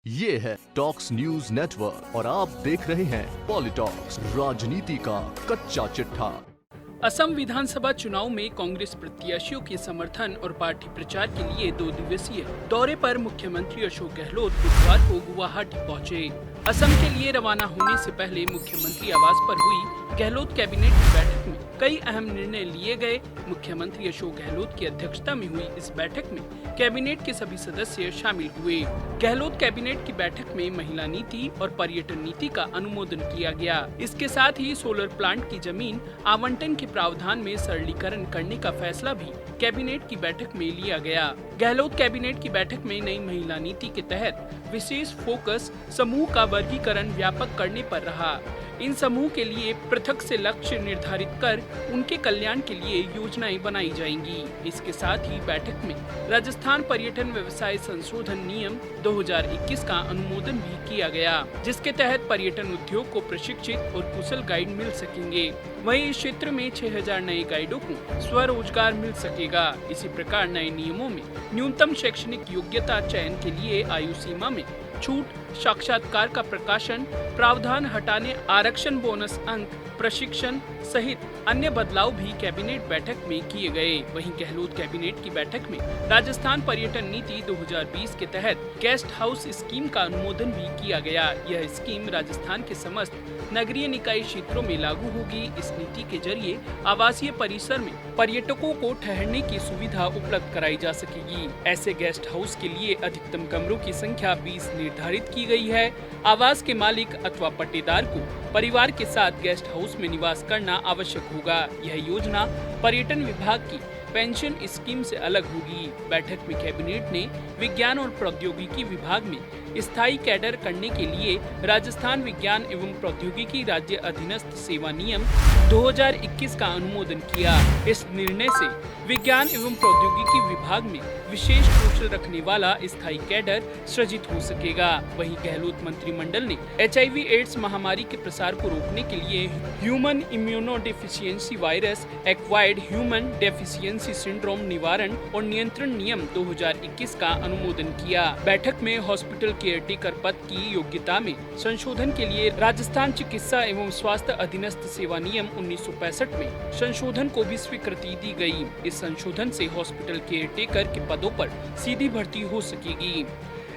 ये है talks news network और आप देख रहे हैं पॉलिटॉक्स, राजनीति का कच्चा चिट्ठा। असम विधानसभा चुनाव में कांग्रेस प्रत्याशियों के समर्थन और पार्टी प्रचार के लिए 2 दिवसीय दौरे पर मुख्यमंत्री अशोक गहलोत बुधवार को गुवाहाटी पहुंचे। असम के लिए रवाना होने से पहले मुख्यमंत्री आवास पर हुई गहलोत कैबिनेट की बैठक में कई अहम निर्णय लिए गए। मुख्यमंत्री अशोक गहलोत की अध्यक्षता में हुई इस बैठक में कैबिनेट के सभी सदस्य शामिल हुए। गहलोत कैबिनेट की बैठक में महिला नीति और पर्यटन नीति का अनुमोदन किया गया। इसके साथ ही सोलर प्लांट की जमीन आवंटन के प्रावधान में सरलीकरण करने का फैसला भी कैबिनेट की बैठक में लिया गया। गहलोत कैबिनेट की बैठक में नई महिला नीति के तहत विशेष फोकस समूह का वर्गीकरण व्यापक करने पर रहा। इन समूह के लिए पृथक से लक्ष्य निर्धारित कर उनके कल्याण के लिए योजनाएं बनाई जाएंगी। इसके साथ ही बैठक में राजस्थान पर्यटन व्यवसाय संशोधन नियम 2021 का अनुमोदन भी किया गया, जिसके तहत पर्यटन उद्योग को प्रशिक्षित और कुशल गाइड मिल सकेंगे। वहीं इस क्षेत्र में 6000 नए गाइडों को स्वरोजगार मिल सकेगा। इसी प्रकार नए नियमों में न्यूनतम शैक्षणिक योग्यता चयन के लिए आयु सीमा में छूट, साक्षात्कार का प्रकाशन, प्रावधान हटाने, आरक्षण, बोनस अंक, प्रशिक्षण सहित अन्य बदलाव भी कैबिनेट बैठक में किए गए। वहीं गहलोत कैबिनेट की बैठक में राजस्थान पर्यटन नीति 2020 के तहत गेस्ट हाउस स्कीम का अनुमोदन भी किया गया। यह स्कीम राजस्थान के समस्त नगरीय निकाय क्षेत्रों में लागू होगी। इस नीति के जरिए आवासीय परिसर में पर्यटकों को ठहरने की सुविधा उपलब्ध कराई जा सकेगी। ऐसे गेस्ट हाउस के लिए अधिकतम कमरों की संख्या 20 निर्धारित की गई है। आवास के मालिक अथवा पट्टेदार को परिवार के साथ गेस्ट हाउस में निवास करना आवश्यक होगा। यह योजना पर्यटन विभाग की पेंशन स्कीम से अलग होगी। बैठक में कैबिनेट ने विज्ञान और प्रौद्योगिकी विभाग में स्थायी कैडर करने के लिए राजस्थान विज्ञान एवं प्रौद्योगिकी राज्य अधीनस्थ सेवा नियम 2021 का अनुमोदन किया। इस निर्णय से विज्ञान एवं प्रौद्योगिकी विभाग में विशेष कौशल रखने वाला स्थायी कैडर सृजित हो सकेगा। वहीं गहलोत मंत्रिमंडल ने HIV एड्स महामारी के प्रसार को रोकने के लिए human immunodeficiency virus acquired human deficiency syndrome निवारण और नियंत्रण नियम 2021 का अनुमोदन किया। बैठक में हॉस्पिटल केयरटेकर पद की योग्यता में संशोधन के लिए राजस्थान चिकित्सा एवं स्वास्थ्य अधीनस्थ सेवा नियम 1965 में संशोधन को भी स्वीकृति दी गई। इस संशोधन से हॉस्पिटल केयरटेकर के पदों पर सीधी भर्ती हो सकेगी।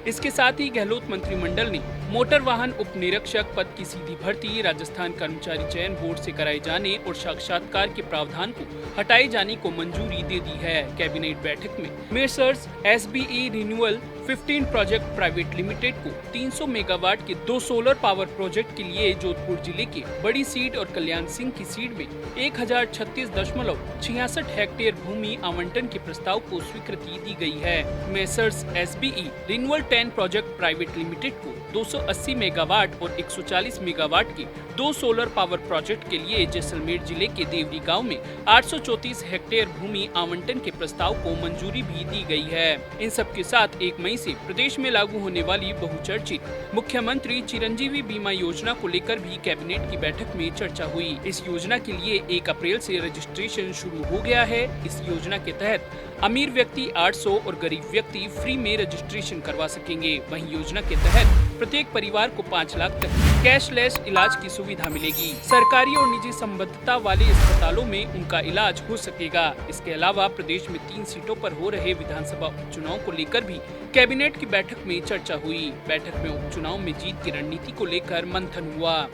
इसके साथ ही गहलोत मंत्रिमंडल ने मोटर वाहन उप निरीक्षक पद की सीधी भर्ती राजस्थान कर्मचारी चयन बोर्ड से कराए जाने और साक्षात्कार के प्रावधान को हटाए जाने को मंजूरी दे दी है। कैबिनेट बैठक में messrs SBE renewal 15 project private limited को 300 मेगावाट के 2 सोलर पावर प्रोजेक्ट के लिए जोधपुर जिले के बड़ी सीट और कल्याण सिंह की सीट में 1036.66 हेक्टेयर भूमि आवंटन के प्रस्ताव को स्वीकृति दी गई है। Messrs SBE renewal 10 project private limited को 280 मेगावाट और 140 मेगावाट के 2 सोलर पावर प्रोजेक्ट के लिए जैसलमेर जिले के देवरी गांव में 834 हेक्टेयर भूमि आवंटन के प्रस्ताव को मंजूरी भी दी गई है। इन सब के साथ 1 मई से प्रदेश में लागू होने वाली बहुचर्चित मुख्यमंत्री चिरंजीवी बीमा योजना को लेकर भी कैबिनेट की बैठक में चर्चा हुई। इस योजना के लिए 1 अप्रैल से रजिस्ट्रेशन शुरू हो गया है। इस योजना के तहत अमीर व्यक्ति 800 और गरीब व्यक्ति फ्री में रजिस्ट्रेशन करवा सकेंगे। वहीं योजना के तहत प्रत्येक परिवार को 5 लाख तक कैशलेस इलाज की सुविधा मिलेगी। सरकारी और निजी संबद्धता वाले अस्पतालों में उनका इलाज हो सकेगा। इसके अलावा प्रदेश में 3 सीटों पर हो रहे विधानसभा उपचुनाव को लेकर भी कैबिनेट की बैठक में चर्चा हुई। बैठक में उपचुनाव में जीत की रणनीति को लेकर मंथन हुआ।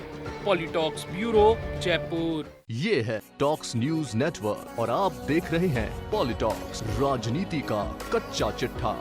पॉलिटॉक्स ब्यूरो, जयपुर। ये है टॉक्स न्यूज नेटवर्क और आप देख रहे हैं पॉलिटॉक्स, राजनीति का कच्चा चिट्ठा।